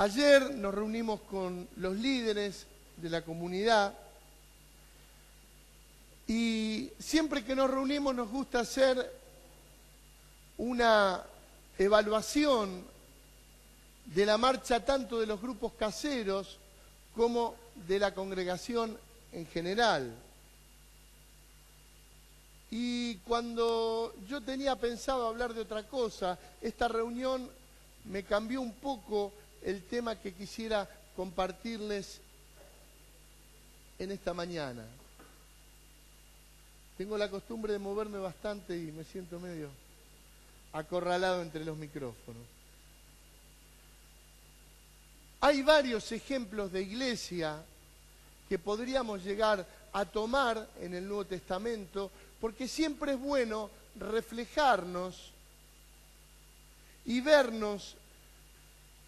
Ayer nos reunimos con los líderes de la comunidad y siempre que nos reunimos nos gusta hacer una evaluación de la marcha tanto de los grupos caseros como de la congregación en general. Y cuando yo tenía pensado hablar de otra cosa, esta reunión me cambió un poco el tema que quisiera compartirles en esta mañana. Tengo la costumbre de moverme bastante y me siento medio acorralado entre los micrófonos. Hay varios ejemplos de iglesia que podríamos llegar a tomar en el Nuevo Testamento, porque siempre es bueno reflejarnos y vernos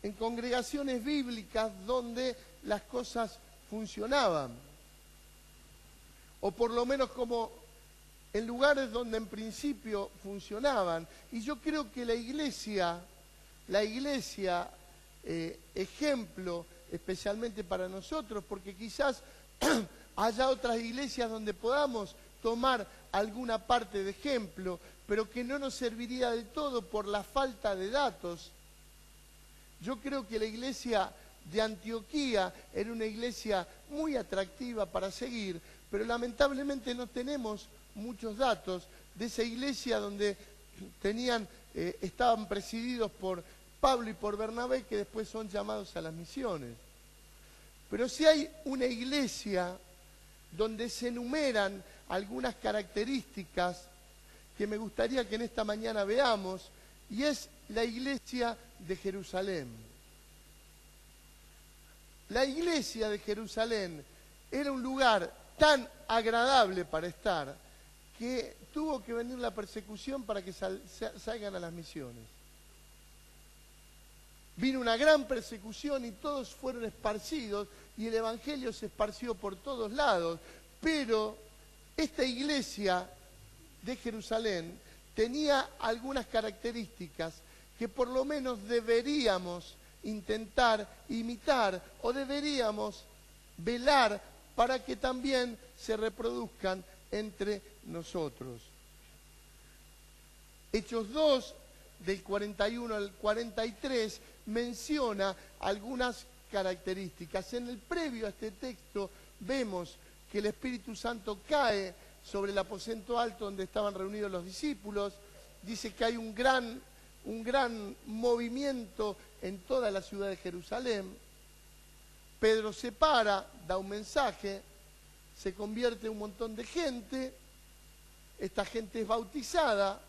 en congregaciones bíblicas donde las cosas funcionaban, o por lo menos como en lugares donde en principio funcionaban. Y yo creo que la iglesia, ejemplo especialmente para nosotros, porque quizás haya otras iglesias donde podamos tomar alguna parte de ejemplo, pero que no nos serviría del todo por la falta de datos. Yo creo que la iglesia de Antioquía era una iglesia muy atractiva para seguir, pero lamentablemente no tenemos muchos datos de esa iglesia donde estaban presididos por Pablo y por Bernabé, que después son llamados a las misiones. Pero sí hay una iglesia donde se enumeran algunas características que me gustaría que en esta mañana veamos, y es la iglesia de Jerusalén. La iglesia de Jerusalén era un lugar tan agradable para estar que tuvo que venir la persecución para que salgan a las misiones. Vino una gran persecución y todos fueron esparcidos y el evangelio se esparció por todos lados. Pero esta iglesia de Jerusalén tenía algunas características que por lo menos deberíamos intentar imitar o deberíamos velar para que también se reproduzcan entre nosotros. Hechos 2, del 41 al 43, menciona algunas características. En el previo a este texto vemos que el Espíritu Santo cae sobre el aposento alto donde estaban reunidos los discípulos. Dice que hay un gran movimiento en toda la ciudad de Jerusalén. Pedro se para, da un mensaje, se convierte un montón de gente, esta gente es bautizada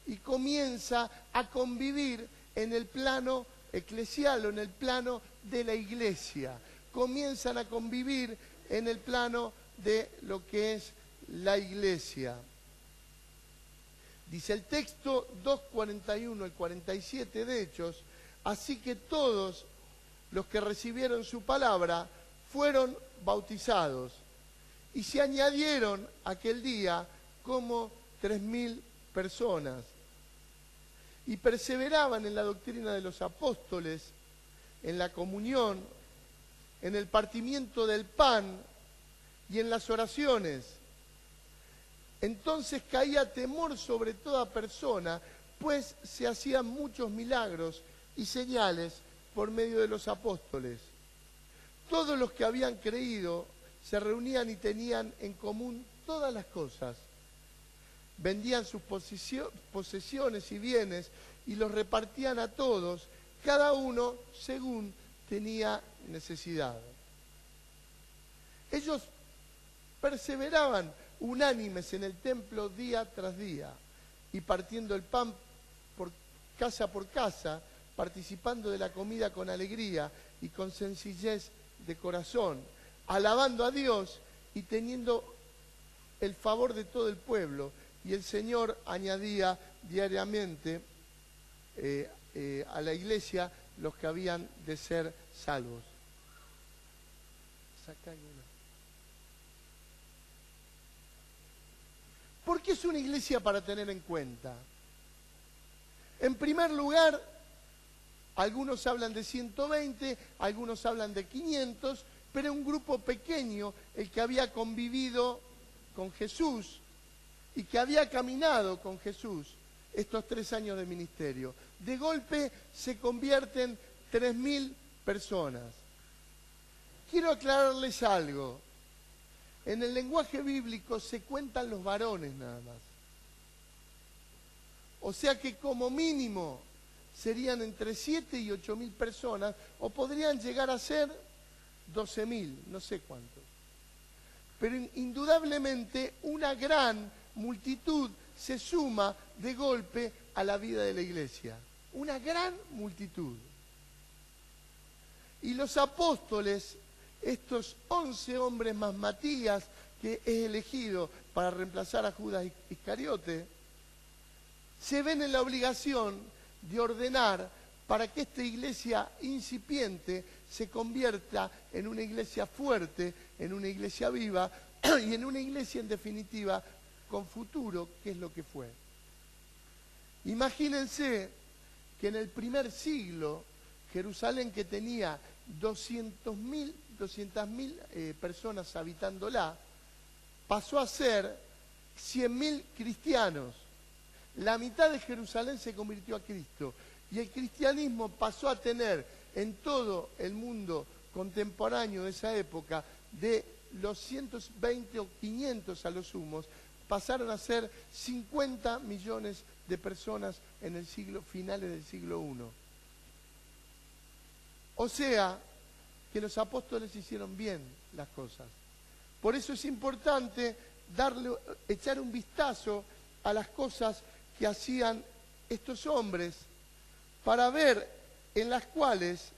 y comienza a convivir en el plano eclesial o en el plano de la iglesia. Comienzan a convivir en el plano de lo que es la iglesia. Dice el texto 2:41 al 47 de Hechos: así que todos los que recibieron su palabra fueron bautizados, y se añadieron aquel día como 3.000 personas. Y perseveraban en la doctrina de los apóstoles, en la comunión, en el partimiento del pan y en las oraciones. Entonces caía temor sobre toda persona, pues se hacían muchos milagros y señales por medio de los apóstoles. Todos los que habían creído se reunían y tenían en común todas las cosas. Vendían sus posesiones y bienes y los repartían a todos, cada uno según tenía necesidad. Ellos perseveraban unánimes en el templo día tras día, y partiendo el pan por casa, participando de la comida con alegría y con sencillez de corazón, alabando a Dios y teniendo el favor de todo el pueblo. Y el Señor añadía diariamente a la iglesia los que habían de ser salvos. ¿Por qué es una iglesia para tener en cuenta? En primer lugar, Algunos hablan de 120, algunos hablan de 500, pero un grupo pequeño, el que había convivido con Jesús y que había caminado con Jesús estos 3 años de ministerio. De golpe se convierten 3.000 personas. Quiero aclararles algo. En el lenguaje bíblico se cuentan los varones nada más. O sea que como mínimo serían entre 7 y 8.000 personas, o podrían llegar a ser 12.000, no sé cuántos. Pero indudablemente una gran multitud se suma de golpe a la vida de la iglesia. Una gran multitud. Y los apóstoles, estos 11 hombres más Matías, que es elegido para reemplazar a Judas Iscariote, se ven en la obligación de ordenar para que esta iglesia incipiente se convierta en una iglesia fuerte, en una iglesia viva y en una iglesia en definitiva con futuro, que es lo que fue. Imagínense que en el primer siglo, Jerusalén, que tenía 200.000 personas habitándola, pasó a ser 100.000 cristianos. La mitad de Jerusalén se convirtió a Cristo y el cristianismo pasó a tener en todo el mundo contemporáneo de esa época, de los 120 o 500 a los sumos, pasaron a ser 50 millones de personas en el finales del siglo I. O sea, que los apóstoles hicieron bien las cosas. Por eso es importante echar un vistazo a las cosas que hacían estos hombres para ver en las cuales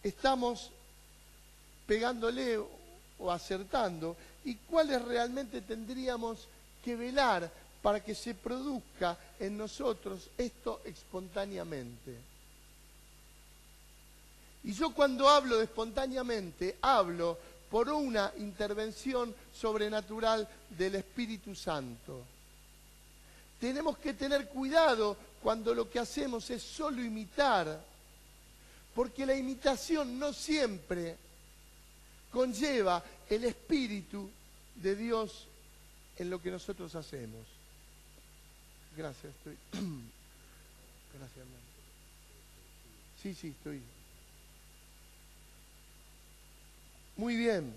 estamos pegándole o acertando y cuáles realmente tendríamos que velar para que se produzca en nosotros esto espontáneamente. Y yo cuando hablo de espontáneamente, hablo por una intervención sobrenatural del Espíritu Santo. Tenemos que tener cuidado cuando lo que hacemos es solo imitar, porque la imitación no siempre conlleva el Espíritu de Dios en lo que nosotros hacemos. Gracias, estoy. Gracias, hermano. Sí, estoy. Muy bien.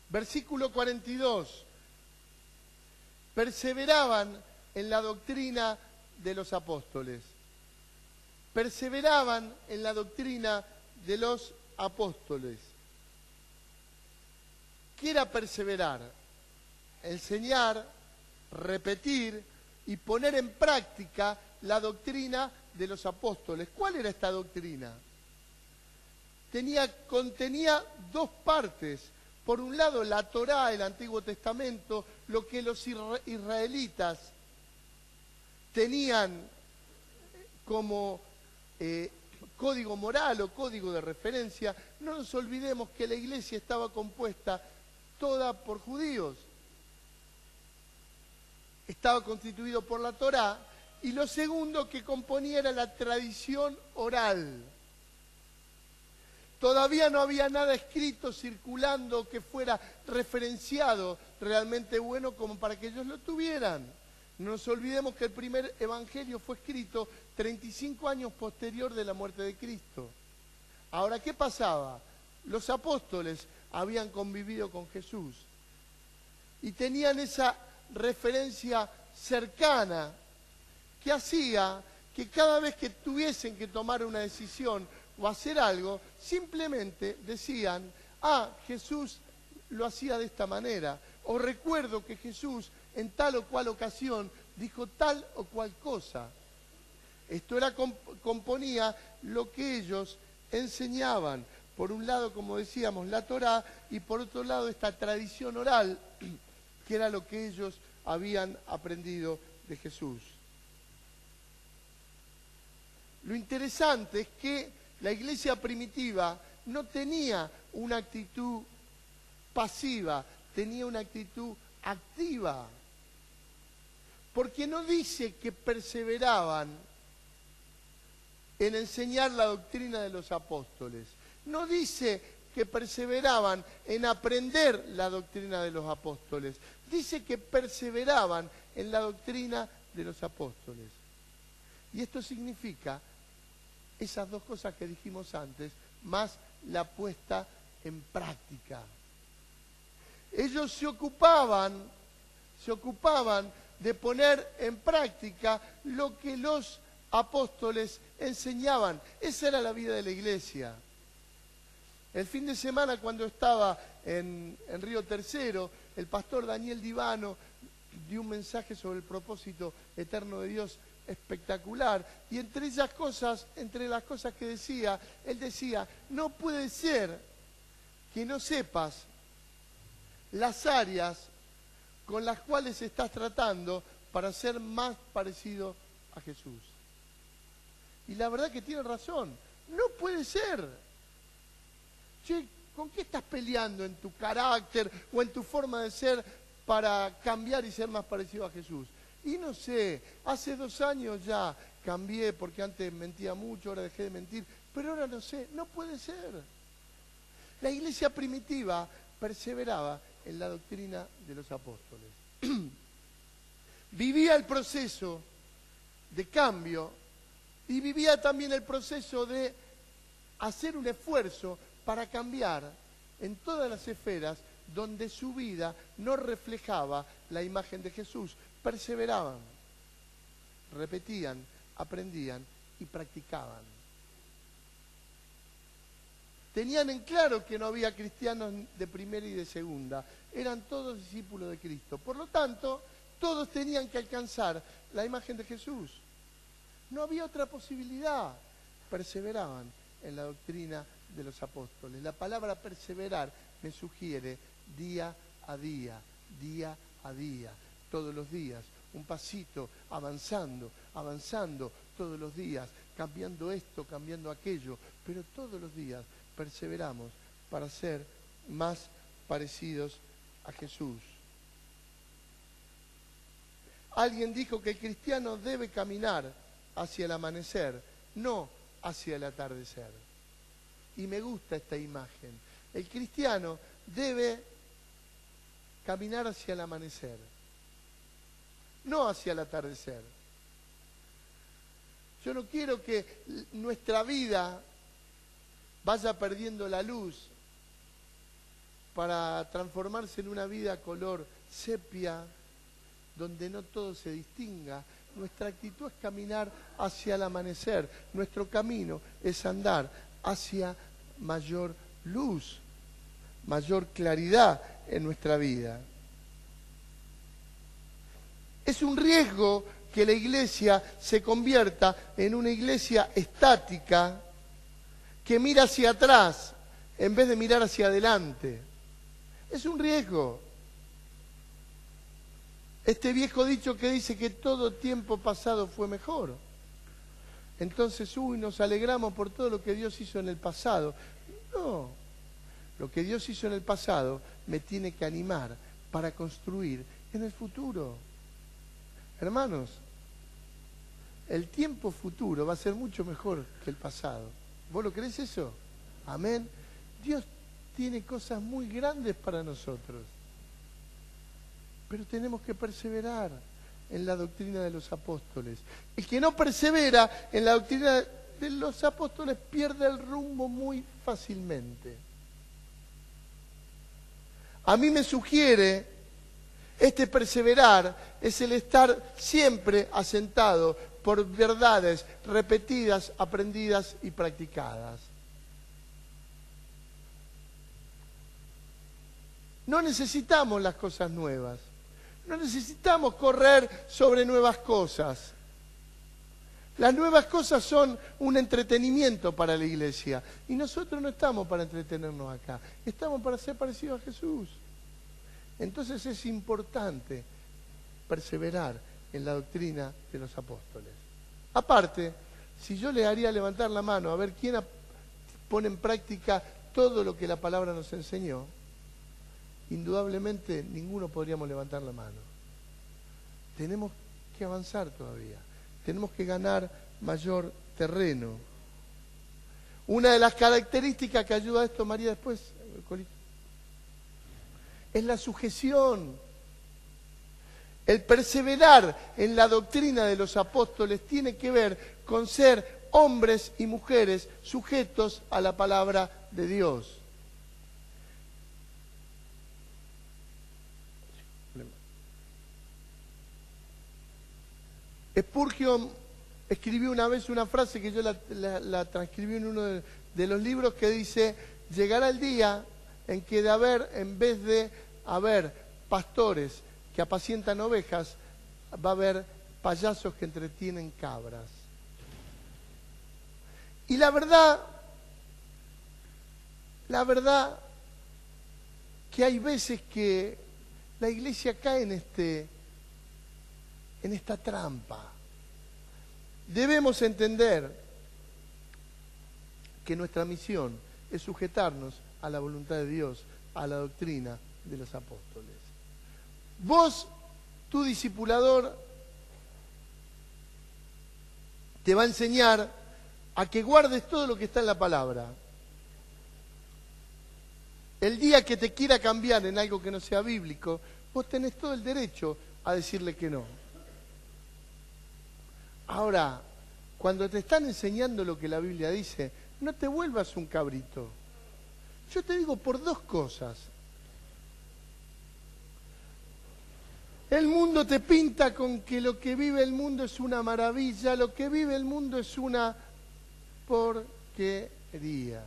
Versículo 42. Perseveraban en la doctrina de los apóstoles. Perseveraban en la doctrina de los apóstoles. ¿Qué era perseverar? Enseñar, repetir y poner en práctica la doctrina de los apóstoles. ¿Cuál era esta doctrina? Contenía 2 partes. Por un lado, la Torá, el Antiguo Testamento, lo que los israelitas tenían como código moral o código de referencia. No nos olvidemos que la iglesia estaba compuesta toda por judíos. Estaba constituido por la Torá, y lo segundo que componía era la tradición oral. Todavía no había nada escrito circulando que fuera referenciado realmente bueno como para que ellos lo tuvieran. No nos olvidemos que el primer evangelio fue escrito 35 años posterior de la muerte de Cristo. Ahora, ¿qué pasaba? Los apóstoles habían convivido con Jesús y tenían esa referencia cercana que hacía que cada vez que tuviesen que tomar una decisión o hacer algo, simplemente decían, Jesús lo hacía de esta manera, o recuerdo que Jesús en tal o cual ocasión dijo tal o cual cosa. Esto componía lo que ellos enseñaban. Por un lado, como decíamos, la Torá, y por otro lado esta tradición oral, que era lo que ellos habían aprendido de Jesús. Lo interesante es que la iglesia primitiva no tenía una actitud pasiva, tenía una actitud activa. Porque no dice que perseveraban en enseñar la doctrina de los apóstoles. No dice que perseveraban en aprender la doctrina de los apóstoles. Dice que perseveraban en la doctrina de los apóstoles. Y esto significa esas dos cosas que dijimos antes, más la puesta en práctica. Ellos se ocupaban de poner en práctica lo que los apóstoles enseñaban. Esa era la vida de la iglesia. El fin de semana, cuando estaba en Río Tercero, el pastor Daniel Divano dio un mensaje sobre el propósito eterno de Dios espectacular. Y entre las cosas que decía, él decía, no puede ser que no sepas las áreas con las cuales estás tratando para ser más parecido a Jesús. Y la verdad que tiene razón, no puede ser. Che, ¿con qué estás peleando en tu carácter o en tu forma de ser para cambiar y ser más parecido a Jesús? Y no sé, hace 2 años ya cambié porque antes mentía mucho, ahora dejé de mentir, pero ahora no sé, no puede ser. La iglesia primitiva perseveraba en la doctrina de los apóstoles. Vivía el proceso de cambio y vivía también el proceso de hacer un esfuerzo para cambiar en todas las esferas donde su vida no reflejaba la imagen de Jesús. Perseveraban, repetían, aprendían y practicaban. Tenían en claro que no había cristianos de primera y de segunda. Eran todos discípulos de Cristo. Por lo tanto, todos tenían que alcanzar la imagen de Jesús. No había otra posibilidad. Perseveraban en la doctrina de los apóstoles. La palabra perseverar me sugiere día a día, todos los días, un pasito, avanzando, todos los días, cambiando esto, cambiando aquello, pero todos los días perseveramos para ser más parecidos a Jesús. Alguien dijo que el cristiano debe caminar hacia el amanecer, no hacia el atardecer. Y me gusta esta imagen. El cristiano debe caminar hacia el amanecer, no hacia el atardecer. Yo no quiero que nuestra vida vaya perdiendo la luz para transformarse en una vida color sepia, donde no todo se distinga. Nuestra actitud es caminar hacia el amanecer. Nuestro camino es andar hacia mayor luz, mayor claridad en nuestra vida. Es un riesgo que la iglesia se convierta en una iglesia estática que mira hacia atrás en vez de mirar hacia adelante. Es un riesgo. Este viejo dicho que dice que todo tiempo pasado fue mejor. Entonces, nos alegramos por todo lo que Dios hizo en el pasado. No, lo que Dios hizo en el pasado me tiene que animar para construir en el futuro. Hermanos, el tiempo futuro va a ser mucho mejor que el pasado. ¿Vos lo crees eso? Amén. Dios tiene cosas muy grandes para nosotros. Pero tenemos que perseverar en la doctrina de los apóstoles. El que no persevera en la doctrina de los apóstoles pierde el rumbo muy fácilmente. A mí me sugiere, este perseverar es el estar siempre asentado por verdades repetidas, aprendidas y practicadas. No necesitamos las cosas nuevas. No necesitamos correr sobre nuevas cosas. Las nuevas cosas son un entretenimiento para la iglesia. Y nosotros no estamos para entretenernos acá. Estamos para ser parecidos a Jesús. Entonces es importante perseverar en la doctrina de los apóstoles. Aparte, si yo le haría levantar la mano a ver quién pone en práctica todo lo que la palabra nos enseñó, indudablemente ninguno podríamos levantar la mano. Tenemos que avanzar todavía. Tenemos que ganar mayor terreno. Una de las características que ayuda a esto, María, después, es la sujeción. El perseverar en la doctrina de los apóstoles tiene que ver con ser hombres y mujeres sujetos a la palabra de Dios. Spurgeon escribió una vez una frase que yo la transcribí en uno de los libros que dice: llegará el día en que en vez de haber pastores que apacientan ovejas, va a haber payasos que entretienen cabras. Y la verdad que hay veces que la iglesia cae en esta trampa. Debemos entender que nuestra misión es sujetarnos a la voluntad de Dios, a la doctrina de los apóstoles. Vos, tu discipulador, te va a enseñar a que guardes todo lo que está en la palabra. El día que te quiera cambiar en algo que no sea bíblico, vos tenés todo el derecho a decirle que no. Ahora, cuando te están enseñando lo que la Biblia dice, no te vuelvas un cabrito. Yo te digo por dos cosas. El mundo te pinta con que lo que vive el mundo es una maravilla, lo que vive el mundo es una porquería.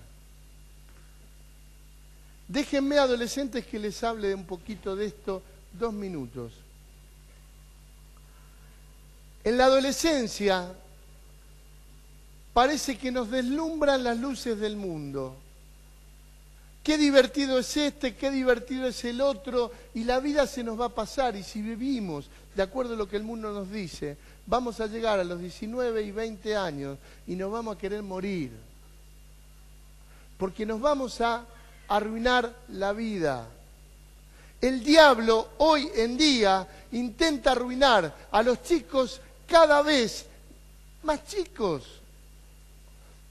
Déjenme, adolescentes, que les hable de un poquito de esto 2 minutos. En la adolescencia parece que nos deslumbran las luces del mundo. Qué divertido es este, qué divertido es el otro, y la vida se nos va a pasar, y si vivimos de acuerdo a lo que el mundo nos dice, vamos a llegar a los 19 y 20 años y nos vamos a querer morir. Porque nos vamos a arruinar la vida. El diablo hoy en día intenta arruinar a los chicos cada vez más chicos.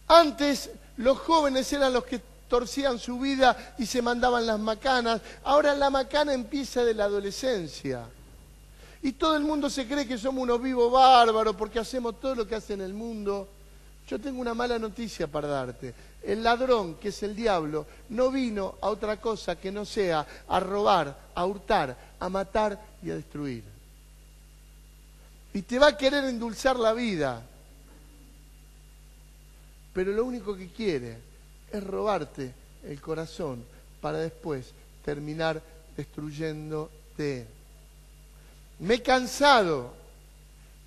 Antes los jóvenes eran los que torcían su vida y se mandaban las macanas. Ahora la macana empieza de la adolescencia. Y todo el mundo se cree que somos unos vivos bárbaros porque hacemos todo lo que hace en el mundo. Yo tengo una mala noticia para darte. El ladrón, que es el diablo, no vino a otra cosa que no sea a robar, a hurtar, a matar y a destruir. Y te va a querer endulzar la vida. Pero lo único que quiere es robarte el corazón para después terminar destruyéndote. Me he cansado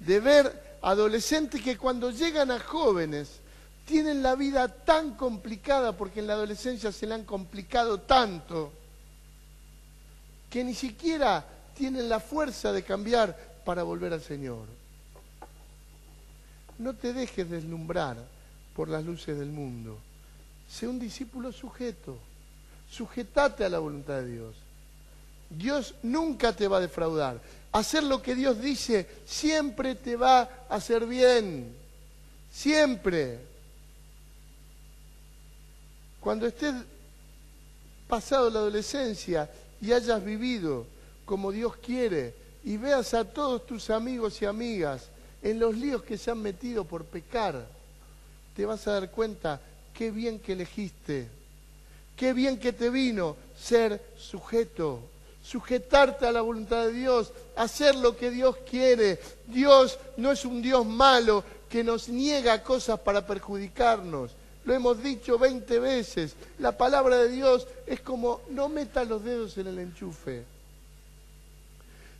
de ver adolescentes que cuando llegan a jóvenes tienen la vida tan complicada porque en la adolescencia se la han complicado tanto que ni siquiera tienen la fuerza de cambiar para volver al Señor. No te dejes deslumbrar por las luces del mundo. Sé un discípulo sujeto. Sujetate a la voluntad de Dios. Dios nunca te va a defraudar. Hacer lo que Dios dice siempre te va a hacer bien. Siempre. Cuando estés pasado la adolescencia y hayas vivido como Dios quiere y veas a todos tus amigos y amigas en los líos que se han metido por pecar, te vas a dar cuenta qué bien que elegiste, qué bien que te vino ser sujeto, sujetarte a la voluntad de Dios, hacer lo que Dios quiere. Dios no es un Dios malo que nos niega cosas para perjudicarnos. Lo hemos dicho 20 veces. La palabra de Dios es como no metas los dedos en el enchufe.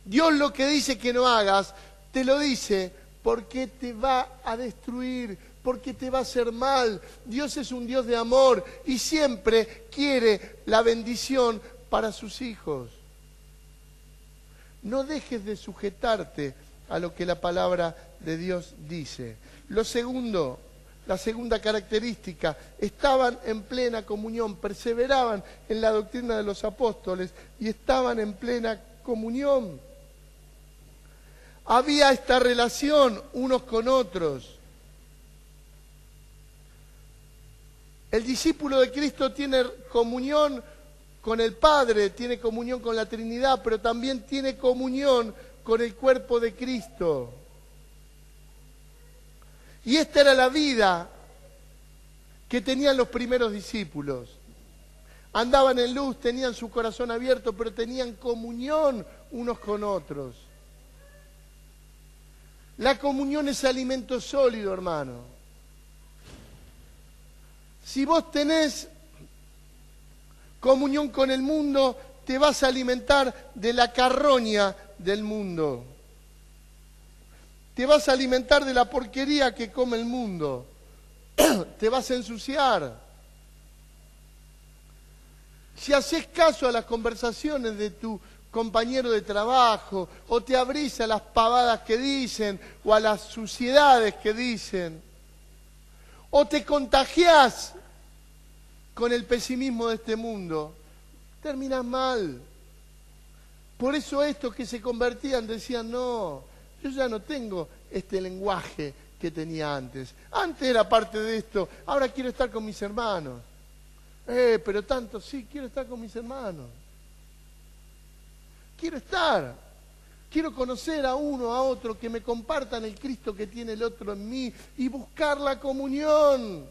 Dios lo que dice que no hagas, te lo dice porque te va a destruir, porque te va a hacer mal. Dios es un Dios de amor y siempre quiere la bendición para sus hijos. No dejes de sujetarte a lo que la palabra de Dios dice. Lo segundo, la segunda característica, estaban en plena comunión, perseveraban en la doctrina de los apóstoles y estaban en plena comunión. Había esta relación unos con otros. El discípulo de Cristo tiene comunión con el Padre, tiene comunión con la Trinidad, pero también tiene comunión con el cuerpo de Cristo. Y esta era la vida que tenían los primeros discípulos. Andaban en luz, tenían su corazón abierto, pero tenían comunión unos con otros. La comunión es alimento sólido, hermano. Si vos tenés comunión con el mundo, te vas a alimentar de la carroña del mundo. Te vas a alimentar de la porquería que come el mundo. Te vas a ensuciar. Si haces caso a las conversaciones de tu compañero de trabajo, o te abrís a las pavadas que dicen, o a las suciedades que dicen, o te contagiás con el pesimismo de este mundo, terminás mal. Por eso estos que se convertían decían, no, yo ya no tengo este lenguaje que tenía antes. Antes era parte de esto, ahora quiero estar con mis hermanos. Pero tanto, sí, quiero estar con mis hermanos. Quiero estar. Quiero conocer a uno, a otro, que me compartan el Cristo que tiene el otro en mí y buscar la comunión.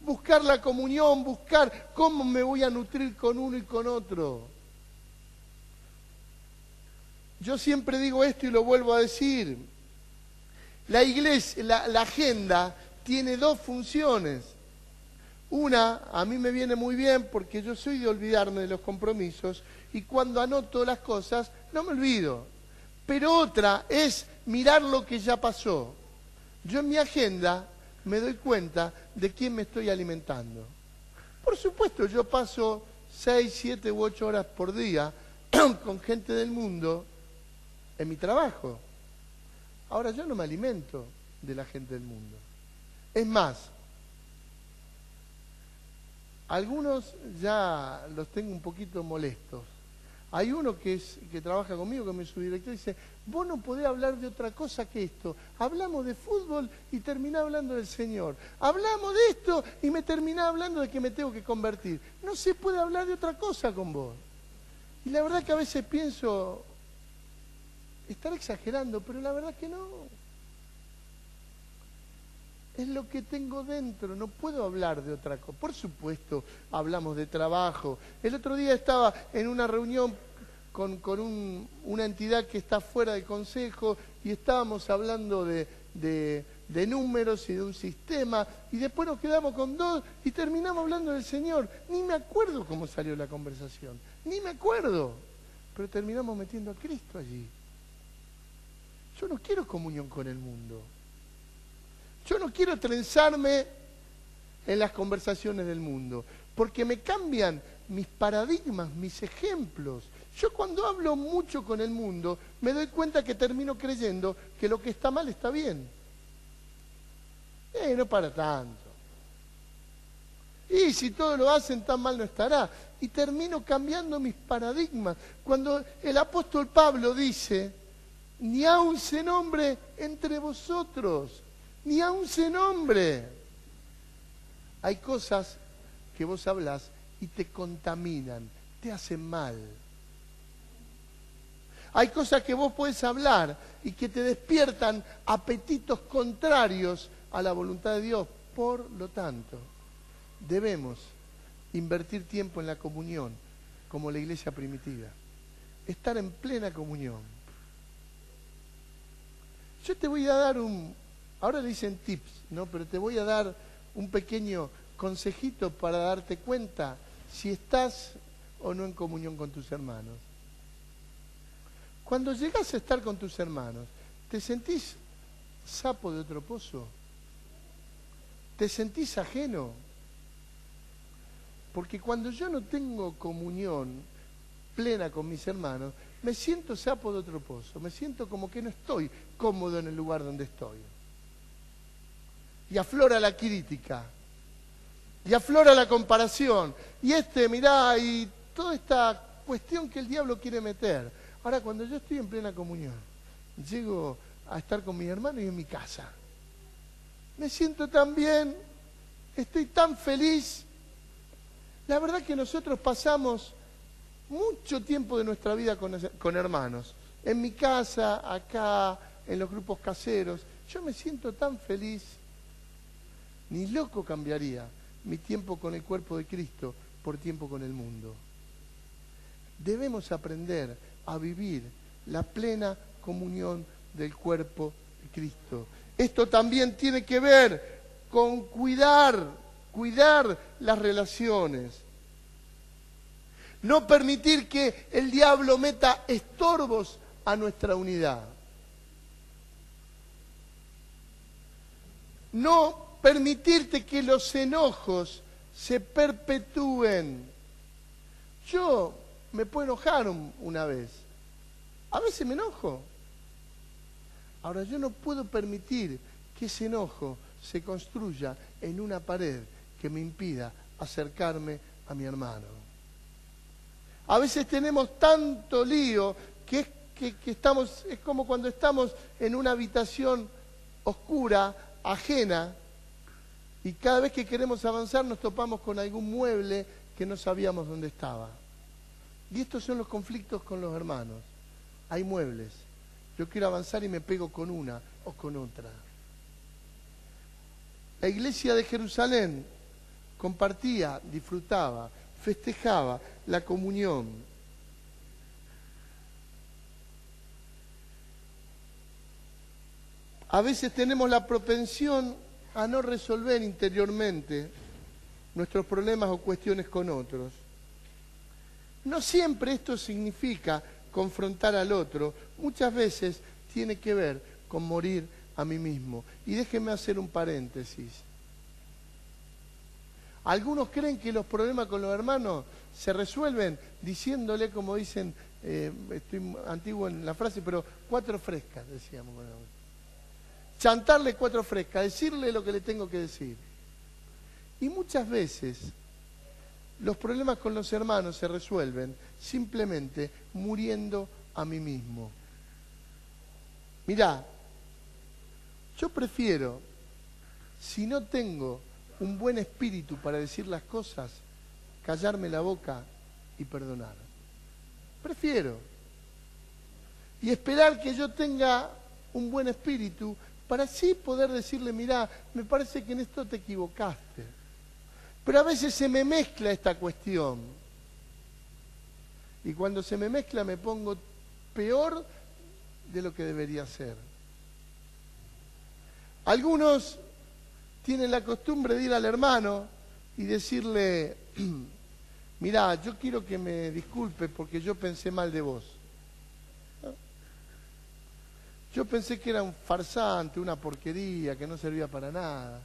Buscar la comunión, buscar cómo me voy a nutrir con uno y con otro. Yo siempre digo esto y lo vuelvo a decir. La iglesia, la agenda tiene dos funciones. Una, a mí me viene muy bien porque yo soy de olvidarme de los compromisos y cuando anoto las cosas no me olvido. Pero otra es mirar lo que ya pasó. Yo en mi agenda me doy cuenta de quién me estoy alimentando. Por supuesto, yo paso 6, 7 u 8 horas por día con gente del mundo en mi trabajo. Ahora yo no me alimento de la gente del mundo. Es más, algunos ya los tengo un poquito molestos. Hay uno que trabaja conmigo, que es mi subdirector, y dice, vos no podés hablar de otra cosa que esto. Hablamos de fútbol y terminá hablando del Señor. Hablamos de esto y me terminá hablando de que me tengo que convertir. No se puede hablar de otra cosa con vos. Y la verdad que a veces pienso, estar exagerando, pero la verdad que no. Es lo que tengo dentro, no puedo hablar de otra cosa. Por supuesto, hablamos de trabajo. El otro día estaba en una reunión con una entidad que está fuera del consejo y estábamos hablando de números y de un sistema y después nos quedamos con dos y terminamos hablando del Señor. Ni me acuerdo cómo salió la conversación, ni me acuerdo. Pero terminamos metiendo a Cristo allí. Yo no quiero comunión con el mundo. Yo no quiero trenzarme en las conversaciones del mundo, porque me cambian mis paradigmas, mis ejemplos. Yo cuando hablo mucho con el mundo, me doy cuenta que termino creyendo que lo que está mal está bien. No para tanto. Y si todos lo hacen, tan mal no estará. Y termino cambiando mis paradigmas. Cuando el apóstol Pablo dice, ni aun se nombre entre vosotros, ni aun se nombre. Hay cosas que vos hablas y te contaminan, te hacen mal. Hay cosas que vos podés hablar y que te despiertan apetitos contrarios a la voluntad de Dios. Por lo tanto, debemos invertir tiempo en la comunión, como la iglesia primitiva. Estar en plena comunión. Yo te voy a dar ahora le dicen tips, ¿no? Pero te voy a dar un pequeño consejito para darte cuenta si estás o no en comunión con tus hermanos. Cuando llegás a estar con tus hermanos, ¿te sentís sapo de otro pozo? ¿Te sentís ajeno? Porque cuando yo no tengo comunión plena con mis hermanos, me siento sapo de otro pozo, me siento como que no estoy cómodo en el lugar donde estoy. Y aflora la crítica, y aflora la comparación, y mirá, y toda esta cuestión que el diablo quiere meter. Ahora, cuando yo estoy en plena comunión, llego a estar con mis hermanos y en mi casa. Me siento tan bien, estoy tan feliz. La verdad que nosotros pasamos mucho tiempo de nuestra vida con hermanos. En mi casa, acá, en los grupos caseros. Yo me siento tan feliz. Ni loco cambiaría mi tiempo con el cuerpo de Cristo por tiempo con el mundo. Debemos aprender a vivir la plena comunión del cuerpo de Cristo. Esto también tiene que ver con cuidar las relaciones. No permitir que el diablo meta estorbos a nuestra unidad. No permitirte que los enojos se perpetúen. Yo me puedo enojar una vez. A veces me enojo. Ahora, yo no puedo permitir que ese enojo se construya en una pared que me impida acercarme a mi hermano. A veces tenemos tanto lío que estamos, es como cuando estamos en una habitación oscura, ajena, y cada vez que queremos avanzar nos topamos con algún mueble que no sabíamos dónde estaba. Y estos son los conflictos con los hermanos. Hay muebles. Yo quiero avanzar y me pego con una o con otra. La iglesia de Jerusalén compartía, disfrutaba, festejaba la comunión. A veces tenemos la propensión a no resolver interiormente nuestros problemas o cuestiones con otros. No siempre esto significa confrontar al otro. Muchas veces tiene que ver con morir a mí mismo. Y déjenme hacer un paréntesis. Algunos creen que los problemas con los hermanos se resuelven diciéndole, como dicen, estoy antiguo en la frase, pero 4 frescas, decíamos. Chantarle 4 frescas, decirle lo que le tengo que decir. Y muchas veces los problemas con los hermanos se resuelven simplemente muriendo a mí mismo. Mirá, yo prefiero, si no tengo un buen espíritu para decir las cosas, callarme la boca y perdonar. Prefiero. Y esperar que yo tenga un buen espíritu para así poder decirle, mirá, me parece que en esto te equivocaste. Pero a veces se me mezcla esta cuestión. Y cuando se me mezcla me pongo peor de lo que debería ser. Algunos tienen la costumbre de ir al hermano y decirle, mirá, yo quiero que me disculpes porque yo pensé mal de vos. Yo pensé que era un farsante, una porquería, que no servía para nada.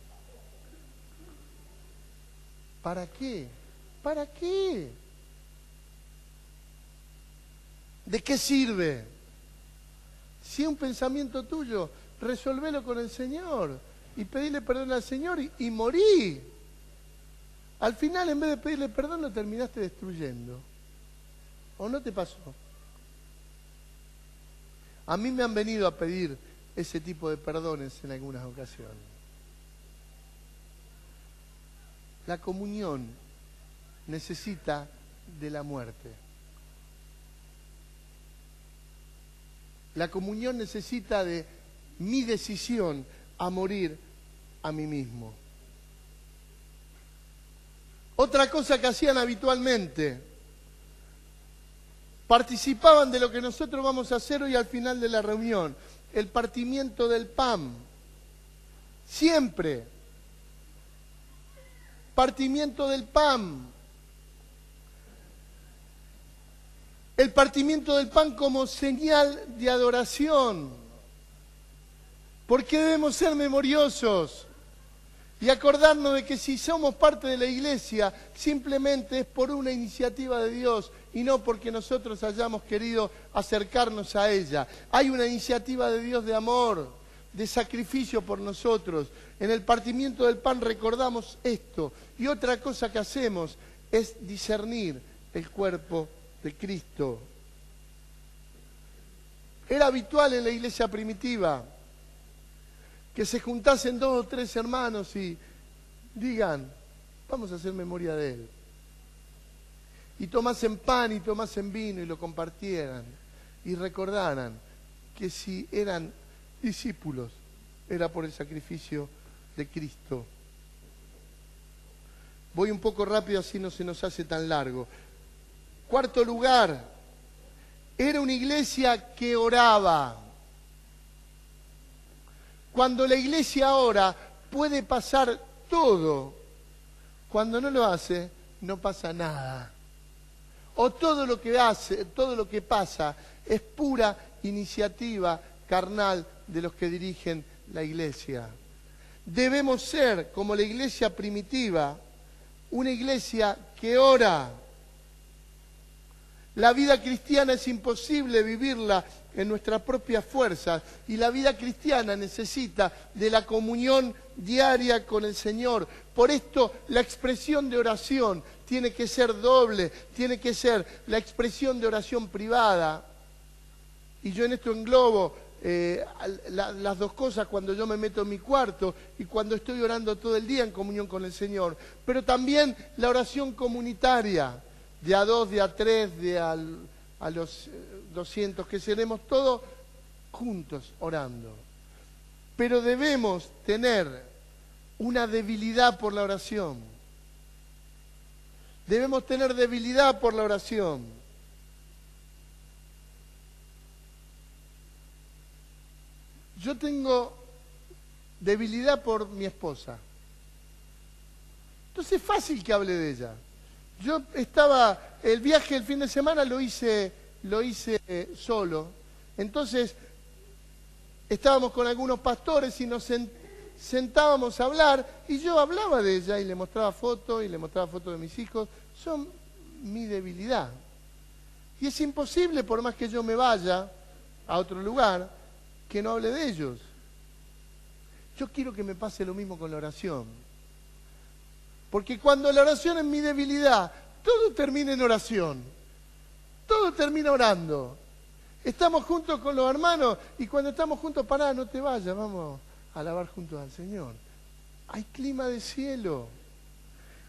¿Para qué? ¿Para qué? ¿De qué sirve? Si es un pensamiento tuyo, resolvelo con el Señor y pedirle perdón al Señor y morí. Al final, en vez de pedirle perdón, lo terminaste destruyendo. ¿O no te pasó? A mí me han venido a pedir ese tipo de perdones en algunas ocasiones. La comunión necesita de la muerte. La comunión necesita de mi decisión a morir a mí mismo. Otra cosa que hacían habitualmente, participaban de lo que nosotros vamos a hacer hoy al final de la reunión, el partimiento del pan. Siempre. Partimiento del pan. El partimiento del pan como señal de adoración. Porque debemos ser memoriosos y acordarnos de que si somos parte de la iglesia, simplemente es por una iniciativa de Dios y no porque nosotros hayamos querido acercarnos a ella. Hay una iniciativa de Dios de amor, de sacrificio por nosotros. En el partimiento del pan recordamos esto. Y otra cosa que hacemos es discernir el cuerpo de Cristo. Era habitual en la iglesia primitiva que se juntasen 2 o 3 hermanos y digan, vamos a hacer memoria de él. Y tomasen pan y tomasen vino y lo compartieran y recordaran que si eran discípulos era por el sacrificio de Cristo. Voy un poco rápido, así no se nos hace tan largo. 4º lugar, era una iglesia que oraba. Cuando la iglesia ora, puede pasar todo. Cuando no lo hace, no pasa nada. O todo lo que hace, todo lo que pasa, es pura iniciativa carnal de los que dirigen la iglesia. Debemos ser, como la iglesia primitiva, una iglesia que ora. La vida cristiana es imposible vivirla en nuestras propias fuerzas y la vida cristiana necesita de la comunión diaria con el Señor. Por esto la expresión de oración tiene que ser doble, tiene que ser la expresión de oración privada. Y yo en esto englobo las 2 cosas cuando yo me meto en mi cuarto y cuando estoy orando todo el día en comunión con el Señor. Pero también la oración comunitaria, de a 2, de a 3, de a los 200, que seremos todos juntos orando. Pero debemos tener una debilidad por la oración. Debemos tener debilidad por la oración. Yo tengo debilidad por mi esposa. Entonces es fácil que hable de ella. Yo el viaje el fin de semana lo hice solo. Entonces estábamos con algunos pastores y nos sentábamos a hablar y yo hablaba de ella y le mostraba fotos de mis hijos. Son mi debilidad. Y es imposible, por más que yo me vaya a otro lugar, que no hable de ellos. Yo quiero que me pase lo mismo con la oración. Porque cuando la oración es mi debilidad, todo termina en oración. Todo termina orando. Estamos juntos con los hermanos y cuando estamos juntos, pará, no te vayas, vamos a alabar juntos al Señor. Hay clima de cielo.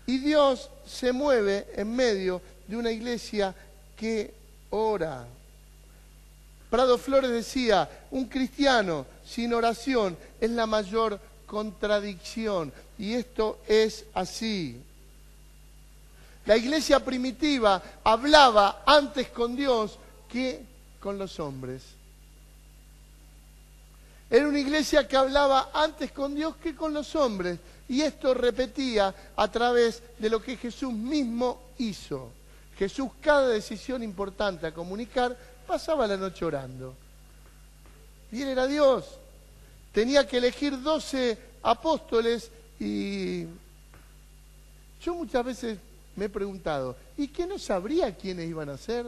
Y Dios se mueve en medio de una iglesia que ora. Prado Flores decía, un cristiano sin oración es la mayor contradicción. Y esto es así. La iglesia primitiva hablaba antes con Dios que con los hombres. Era una iglesia que hablaba antes con Dios que con los hombres. Y esto repetía a través de lo que Jesús mismo hizo. Jesús, cada decisión importante a comunicar, pasaba la noche orando. Y él era Dios. Tenía que elegir 12 apóstoles y yo muchas veces me he preguntado, ¿y qué no sabría quiénes iban a ser?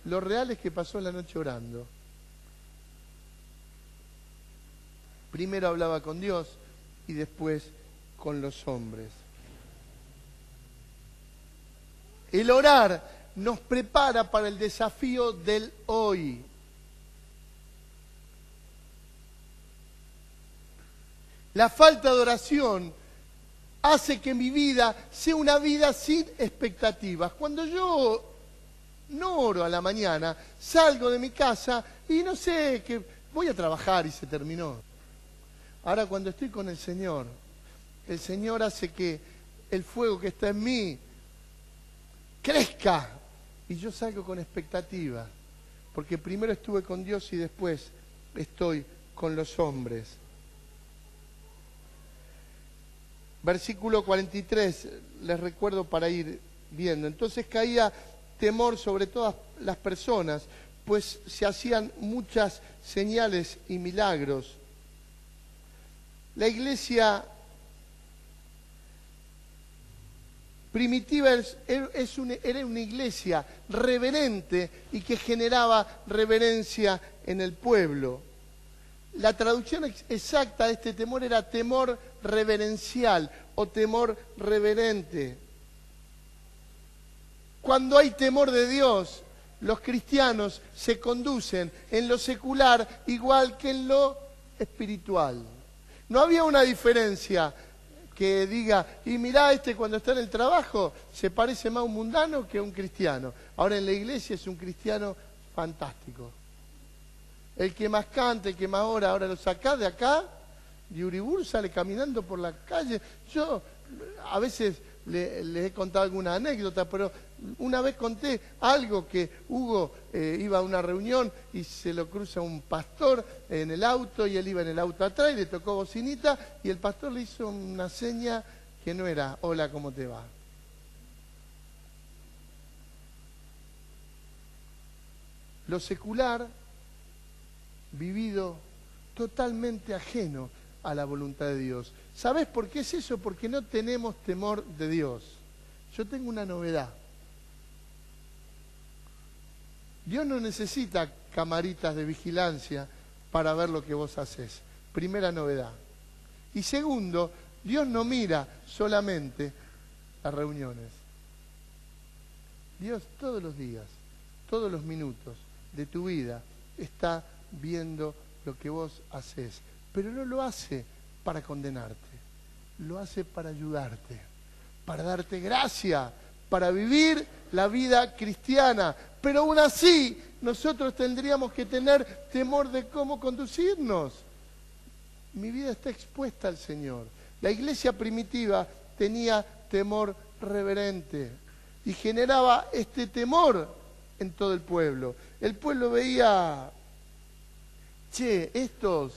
Lo real es que pasó la noche orando. Primero hablaba con Dios y después con los hombres. El orar nos prepara para el desafío del hoy. La falta de oración hace que mi vida sea una vida sin expectativas. Cuando yo no oro a la mañana, salgo de mi casa y no sé, que voy a trabajar y se terminó. Ahora cuando estoy con el Señor hace que el fuego que está en mí crezca y yo salgo con expectativa, porque primero estuve con Dios y después estoy con los hombres. Versículo 43, les recuerdo para ir viendo. Entonces caía temor sobre todas las personas, pues se hacían muchas señales y milagros. La iglesia primitiva era una iglesia reverente y que generaba reverencia en el pueblo. La traducción exacta de este temor era temor reverencial o temor reverente. Cuando hay temor de Dios, los cristianos se conducen en lo secular igual que en lo espiritual. No había una diferencia que diga, y mirá, cuando está en el trabajo se parece más a un mundano que a un cristiano. Ahora en la iglesia es un cristiano fantástico. El que más canta, el que más ora, ahora lo sacás de acá, de Uriburu, sale caminando por la calle. Yo a veces les he contado alguna anécdota, pero una vez conté algo que Hugo iba a una reunión y se lo cruza un pastor en el auto y él iba en el auto atrás y le tocó bocinita y el pastor le hizo una seña que no era hola, ¿cómo te va? Lo secular, vivido totalmente ajeno a la voluntad de Dios. ¿Sabés por qué es eso? Porque no tenemos temor de Dios. Yo tengo una novedad. Dios no necesita camaritas de vigilancia para ver lo que vos haces. Primera novedad. Y segundo, Dios no mira solamente las reuniones. Dios todos los días, todos los minutos de tu vida está viendo lo que vos haces. Pero no lo hace para condenarte, lo hace para ayudarte, para darte gracia, para vivir la vida cristiana. Pero aún así, nosotros tendríamos que tener temor de cómo conducirnos. Mi vida está expuesta al Señor. La iglesia primitiva tenía temor reverente y generaba este temor en todo el pueblo. El pueblo veía, che, estos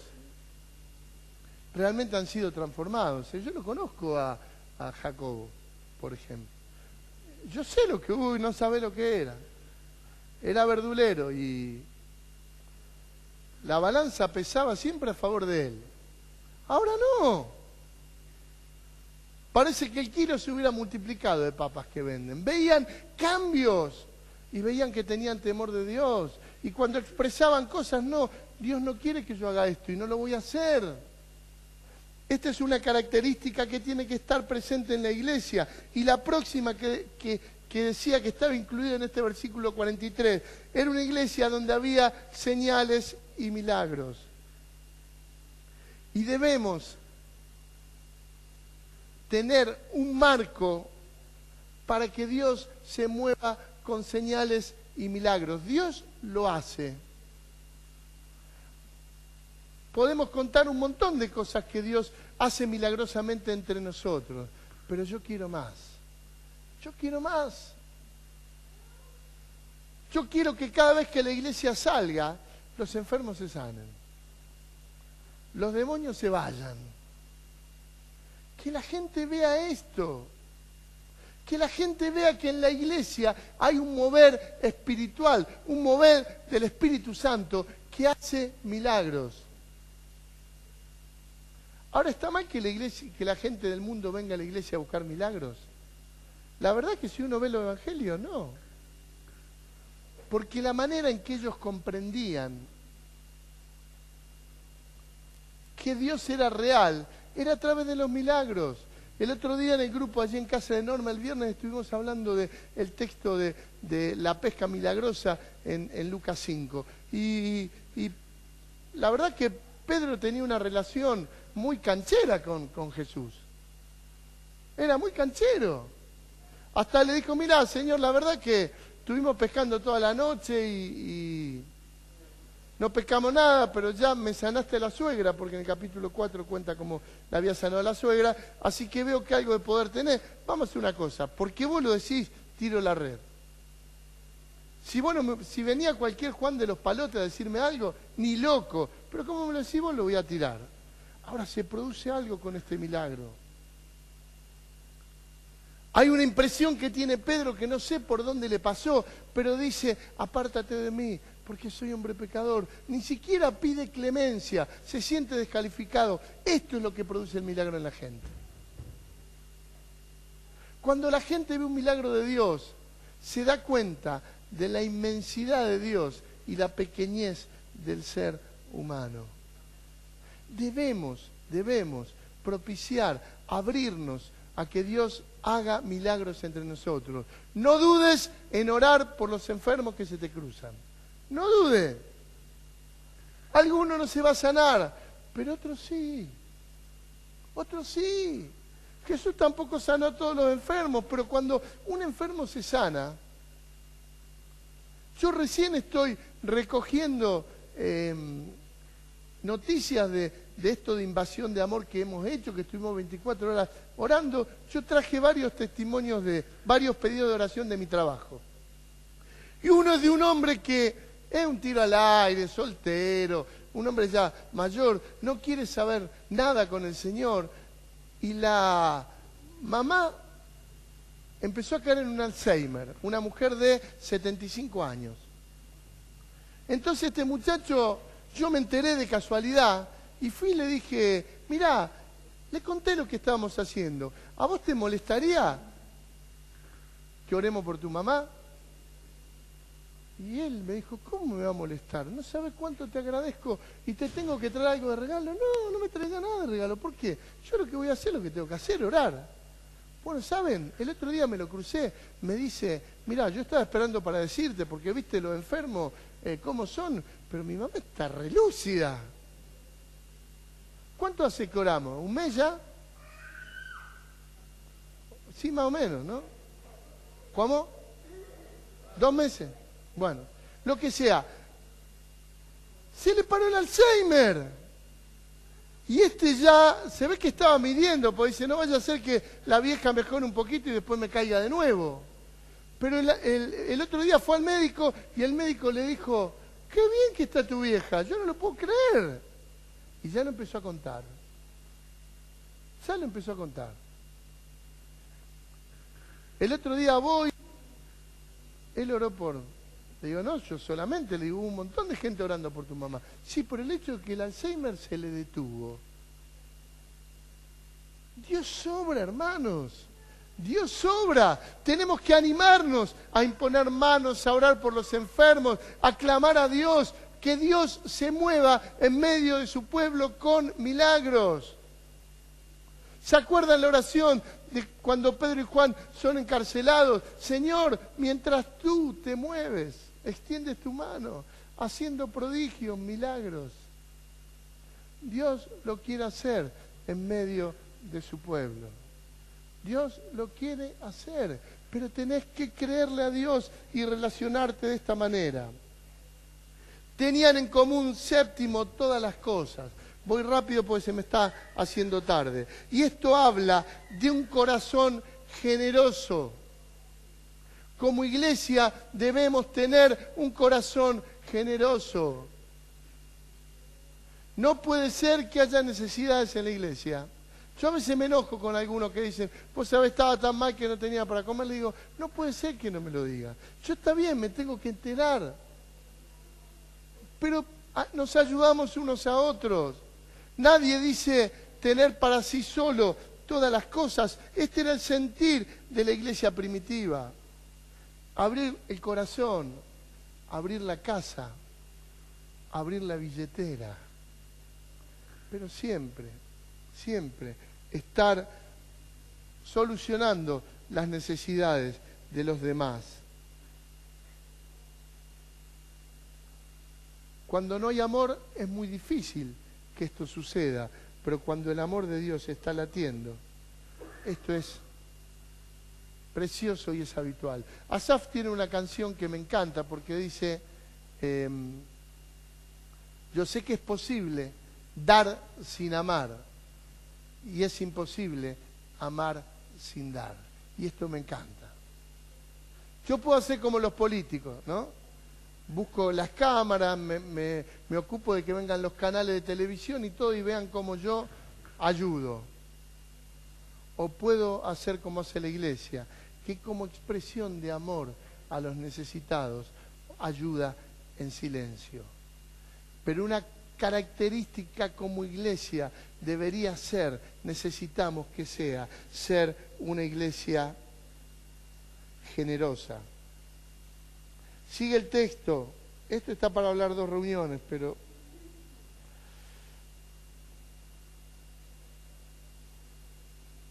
realmente han sido transformados. Yo lo conozco a Jacobo, por ejemplo. Yo sé lo que hubo y no sabe lo que era. Era verdulero y la balanza pesaba siempre a favor de él. Ahora no. Parece que el kilo se hubiera multiplicado de papas que venden. Veían cambios y veían que tenían temor de Dios. Y cuando expresaban cosas, no, Dios no quiere que yo haga esto y no lo voy a hacer. Esta es una característica que tiene que estar presente en la iglesia. Y la próxima que decía que estaba incluida en este versículo 43, era una iglesia donde había señales y milagros. Y debemos tener un marco para que Dios se mueva con señales y milagros. Dios lo hace. Podemos contar un montón de cosas que Dios hace milagrosamente entre nosotros, pero yo quiero más. Yo quiero más. Yo quiero que cada vez que la iglesia salga, los enfermos se sanen, los demonios se vayan. Que la gente vea esto. Que la gente vea que en la iglesia hay un mover espiritual, un mover del Espíritu Santo que hace milagros. Ahora, ¿está mal que la gente del mundo venga a la iglesia a buscar milagros? La verdad es que si uno ve los evangelios, no. Porque la manera en que ellos comprendían que Dios era real era a través de los milagros. El otro día en el grupo allí en casa de Norma, el viernes, estuvimos hablando del texto de la pesca milagrosa en Lucas 5. Y la verdad que Pedro tenía una relación muy canchera con Jesús. Era muy canchero. Hasta le dijo, mirá, Señor, la verdad que estuvimos pescando toda la noche y no pescamos nada, pero ya me sanaste la suegra, porque en el capítulo 4 cuenta cómo la había sanado la suegra, así que veo que algo de poder tener. Vamos a hacer una cosa, porque vos lo decís, tiro la red. Si venía cualquier Juan de los Palotes a decirme algo, ni loco, pero como me lo decís vos, lo voy a tirar. Ahora se produce algo con este milagro. Hay una impresión que tiene Pedro que no sé por dónde le pasó, pero dice, apártate de mí, porque soy hombre pecador. Ni siquiera pide clemencia, se siente descalificado. Esto es lo que produce el milagro en la gente. Cuando la gente ve un milagro de Dios, se da cuenta de la inmensidad de Dios y la pequeñez del ser humano. Debemos propiciar, abrirnos a que Dios haga milagros entre nosotros. No dudes en orar por los enfermos que se te cruzan. No dudes. Alguno no se va a sanar, pero otros sí. Otros sí. Jesús tampoco sanó a todos los enfermos, pero cuando un enfermo se sana, yo recién estoy recogiendo noticias de esto de invasión de amor que hemos hecho, que estuvimos 24 horas orando. Yo traje varios testimonios de varios pedidos de oración de mi trabajo. Y uno es de un hombre que es un tiro al aire, soltero, un hombre ya mayor, no quiere saber nada con el Señor. Y la mamá empezó a caer en un Alzheimer, una mujer de 75 años. Entonces este muchacho, yo me enteré de casualidad y fui y le dije, mirá, le conté lo que estábamos haciendo. ¿A vos te molestaría que oremos por tu mamá? Y él me dijo, ¿cómo me va a molestar? No sabes cuánto te agradezco y te tengo que traer algo de regalo. No, no me traiga nada de regalo. ¿Por qué? Yo lo que voy a hacer, lo que tengo que hacer, orar. Bueno, ¿saben? El otro día me lo crucé, me dice, mirá, yo estaba esperando para decirte, porque viste los enfermos, cómo son, pero mi mamá está relúcida. ¿Cuánto hace que oramos? ¿Un mes ya? Sí, más o menos, ¿no? ¿Cómo? 2 meses. Bueno, lo que sea. Se le paró el Alzheimer. Y este ya se ve que estaba midiendo, porque dice, no vaya a ser que la vieja mejore un poquito y después me caiga de nuevo. Pero el otro día fue al médico y el médico le dijo, qué bien que está tu vieja, yo no lo puedo creer. Y ya lo empezó a contar. Ya lo empezó a contar. El otro día voy, él oró por... Le digo, no, yo solamente, le digo, hubo un montón de gente orando por tu mamá. Sí, por el hecho de que el Alzheimer se le detuvo. Dios sobra, hermanos. Dios sobra. Tenemos que animarnos a imponer manos, a orar por los enfermos, a clamar a Dios, que Dios se mueva en medio de su pueblo con milagros. ¿Se acuerdan la oración de cuando Pedro y Juan son encarcelados? Señor, mientras tú te mueves, extiendes tu mano, haciendo prodigios, milagros. Dios lo quiere hacer en medio de su pueblo. Dios lo quiere hacer, pero tenés que creerle a Dios y relacionarte de esta manera. Tenían en común, séptimo, todas las cosas. Voy rápido porque se me está haciendo tarde. Y esto habla de un corazón generoso. Como iglesia debemos tener un corazón generoso. No puede ser que haya necesidades en la iglesia. Yo a veces me enojo con algunos que dicen, vos sabés, estaba tan mal que no tenía para comer. Le digo, no puede ser que no me lo diga. Yo está bien, me tengo que enterar. Pero nos ayudamos unos a otros. Nadie dice tener para sí solo todas las cosas. Este era el sentir de la iglesia primitiva. Abrir el corazón, abrir la casa, abrir la billetera. Pero siempre, siempre estar solucionando las necesidades de los demás. Cuando no hay amor es muy difícil que esto suceda, pero cuando el amor de Dios está latiendo, esto es precioso y es habitual. Asaf tiene una canción que me encanta porque dice, yo sé que es posible dar sin amar y es imposible amar sin dar. Y esto me encanta. Yo puedo hacer como los políticos, ¿no? Busco las cámaras, me ocupo de que vengan los canales de televisión y todo y vean cómo yo ayudo. O puedo hacer como hace la iglesia, que como expresión de amor a los necesitados ayuda en silencio. Pero una característica como iglesia debería ser, necesitamos que sea, ser una iglesia generosa. Sigue el texto. Esto está para hablar 2 reuniones, pero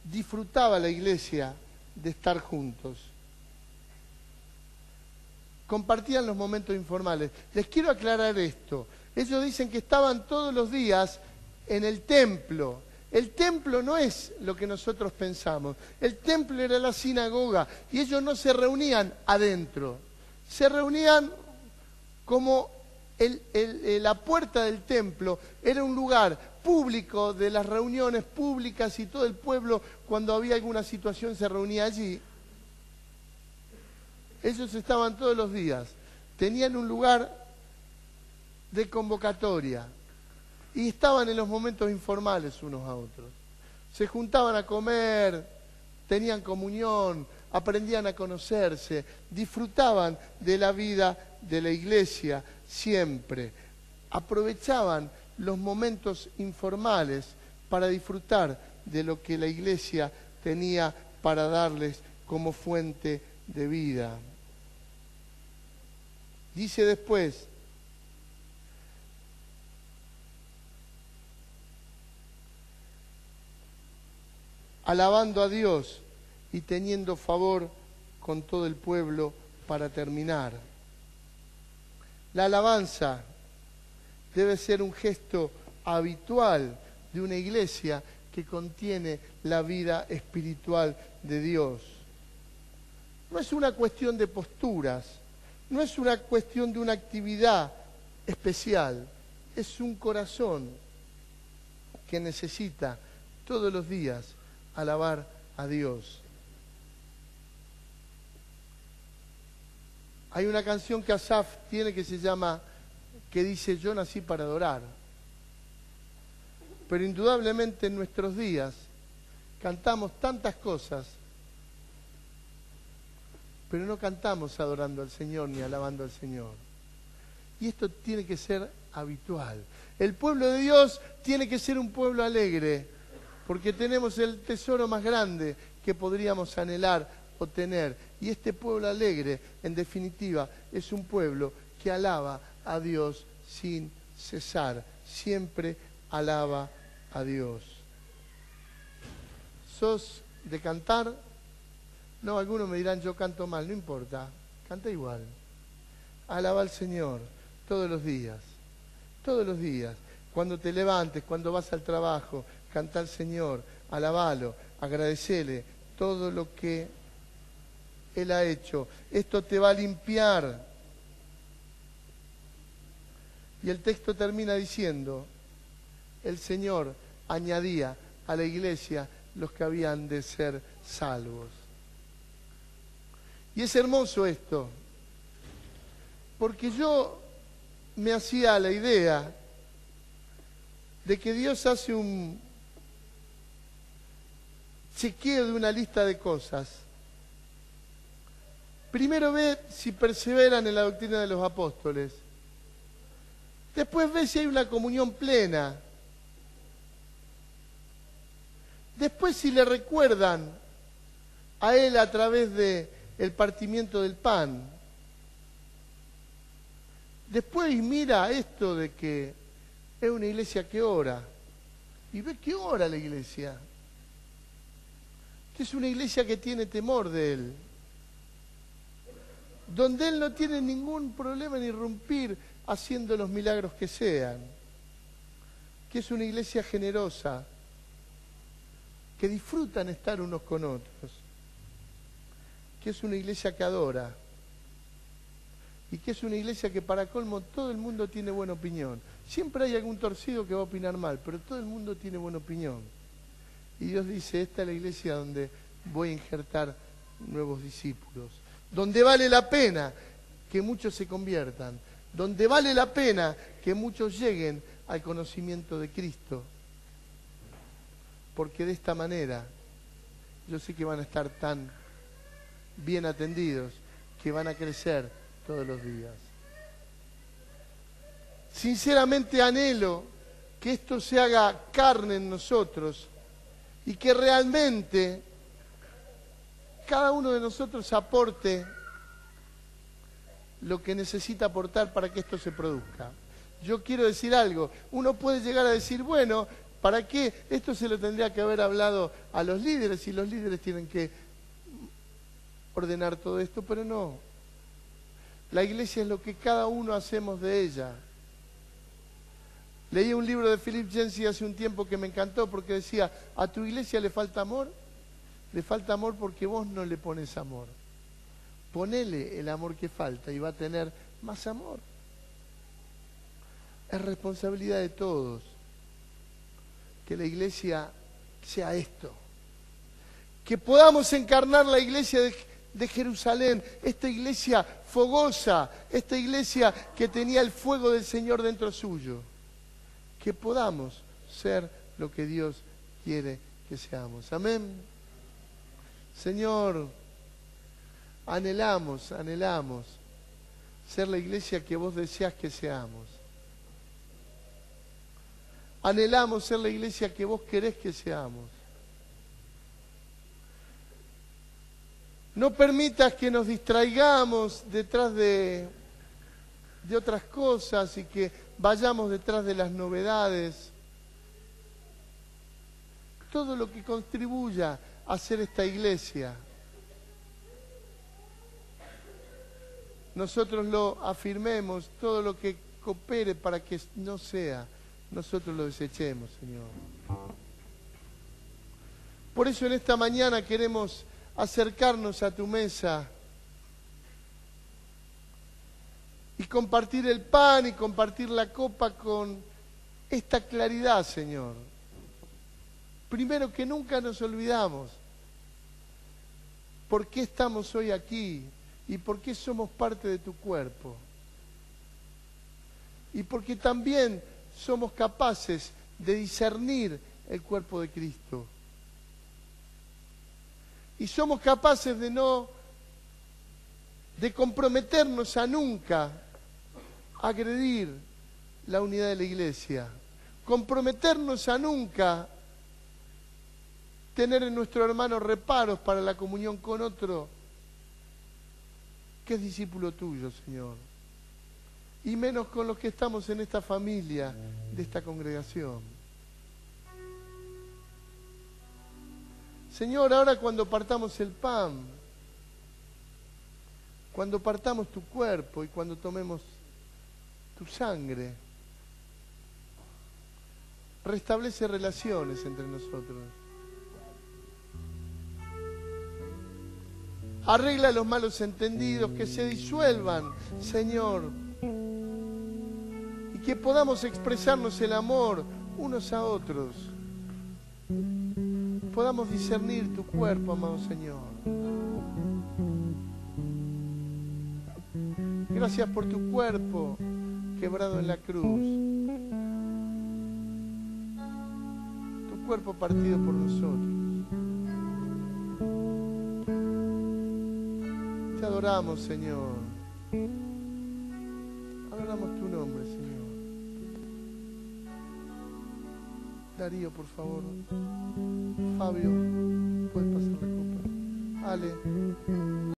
disfrutaba la iglesia de estar juntos. Compartían los momentos informales. Les quiero aclarar esto. Ellos dicen que estaban todos los días en el templo. El templo no es lo que nosotros pensamos. El templo era la sinagoga y ellos no se reunían adentro. Se reunían como la puerta del templo era un lugar público de las reuniones públicas y todo el pueblo cuando había alguna situación se reunía allí. Ellos estaban todos los días, tenían un lugar de convocatoria y estaban en los momentos informales unos a otros. Se juntaban a comer, tenían comunión, aprendían a conocerse, disfrutaban de la vida de la iglesia siempre. Aprovechaban los momentos informales para disfrutar de lo que la iglesia tenía para darles como fuente de vida. Dice después, alabando a Dios y teniendo favor con todo el pueblo para terminar. La alabanza debe ser un gesto habitual de una iglesia que contiene la vida espiritual de Dios. No es una cuestión de posturas, no es una cuestión de una actividad especial, es un corazón que necesita todos los días alabar a Dios. Hay una canción que Asaf tiene que se llama, que dice, yo nací para adorar. Pero indudablemente en nuestros días cantamos tantas cosas, pero no cantamos adorando al Señor ni alabando al Señor. Y esto tiene que ser habitual. El pueblo de Dios tiene que ser un pueblo alegre, porque tenemos el tesoro más grande que podríamos anhelar o tener. Y este pueblo alegre, en definitiva, es un pueblo que alaba a Dios sin cesar. Siempre alaba a Dios. ¿Sos de cantar? No, algunos me dirán, yo canto mal. No importa, canta igual. Alaba al Señor todos los días. Todos los días. Cuando te levantes, cuando vas al trabajo, canta al Señor, alabalo, agradecele todo lo que Él ha hecho. Esto te va a limpiar. Y el texto termina diciendo, el Señor añadía a la iglesia los que habían de ser salvos. Y es hermoso esto, porque yo me hacía la idea de que Dios hace un chequeo de una lista de cosas. Primero ve si perseveran en la doctrina de los apóstoles. Después ve si hay una comunión plena. Después si le recuerdan a Él a través del partimiento del pan. Después mira esto de que es una iglesia que ora. Y ve que ora la iglesia. Que es una iglesia que tiene temor de Él. Donde Él no tiene ningún problema en irrumpir haciendo los milagros que sean. Que es una iglesia generosa. Que disfrutan estar unos con otros. Que es una iglesia que adora. Y que es una iglesia que para colmo todo el mundo tiene buena opinión. Siempre hay algún torcido que va a opinar mal, pero todo el mundo tiene buena opinión. Y Dios dice, esta es la iglesia donde voy a injertar nuevos discípulos. Donde vale la pena que muchos se conviertan. Donde vale la pena que muchos lleguen al conocimiento de Cristo. Porque de esta manera yo sé que van a estar tan bien atendidos que van a crecer todos los días. Sinceramente anhelo que esto se haga carne en nosotros y que realmente cada uno de nosotros aporte lo que necesita aportar para que esto se produzca. Yo quiero decir algo, uno puede llegar a decir, bueno, ¿para qué? Esto se lo tendría que haber hablado a los líderes y los líderes tienen que ordenar todo esto, pero no. La iglesia es lo que cada uno hacemos de ella. Leí un libro de Philip Yancey hace un tiempo que me encantó porque decía, a tu iglesia le falta amor porque vos no le pones amor. Ponele el amor que falta y va a tener más amor. Es responsabilidad de todos que la iglesia sea esto. Que podamos encarnar la iglesia de Jerusalén, esta iglesia fogosa, esta iglesia que tenía el fuego del Señor dentro suyo. Que podamos ser lo que Dios quiere que seamos. Amén. Señor, anhelamos ser la iglesia que vos deseás que seamos. Anhelamos ser la iglesia que vos querés que seamos. No permitas que nos distraigamos detrás de otras cosas y que vayamos detrás de las novedades. Todo lo que contribuya a hacer esta iglesia, nosotros lo afirmemos, todo lo que coopere para que no sea, nosotros lo desechemos, Señor. Por eso en esta mañana queremos acercarnos a tu mesa y compartir el pan y compartir la copa con esta claridad, Señor. Primero, que nunca nos olvidamos por qué estamos hoy aquí y por qué somos parte de tu cuerpo. Y porque también somos capaces de discernir el cuerpo de Cristo. Y somos capaces de comprometernos a nunca agredir la unidad de la iglesia. Comprometernos a nunca tener en nuestro hermano reparos para la comunión con otro que es discípulo tuyo, Señor. Y menos con los que estamos en esta familia de esta congregación. Señor, ahora cuando partamos el pan, cuando partamos tu cuerpo y cuando tomemos tu sangre, restablece relaciones entre nosotros. Arregla los malos entendidos, que se disuelvan, Señor. Y que podamos expresarnos el amor unos a otros. Podamos discernir tu cuerpo, amado Señor. Gracias por tu cuerpo quebrado en la cruz. Tu cuerpo partido por nosotros. Te adoramos, Señor. Adoramos tu nombre, Señor. Darío, por favor. Fabio, puedes pasar la copa. Ale.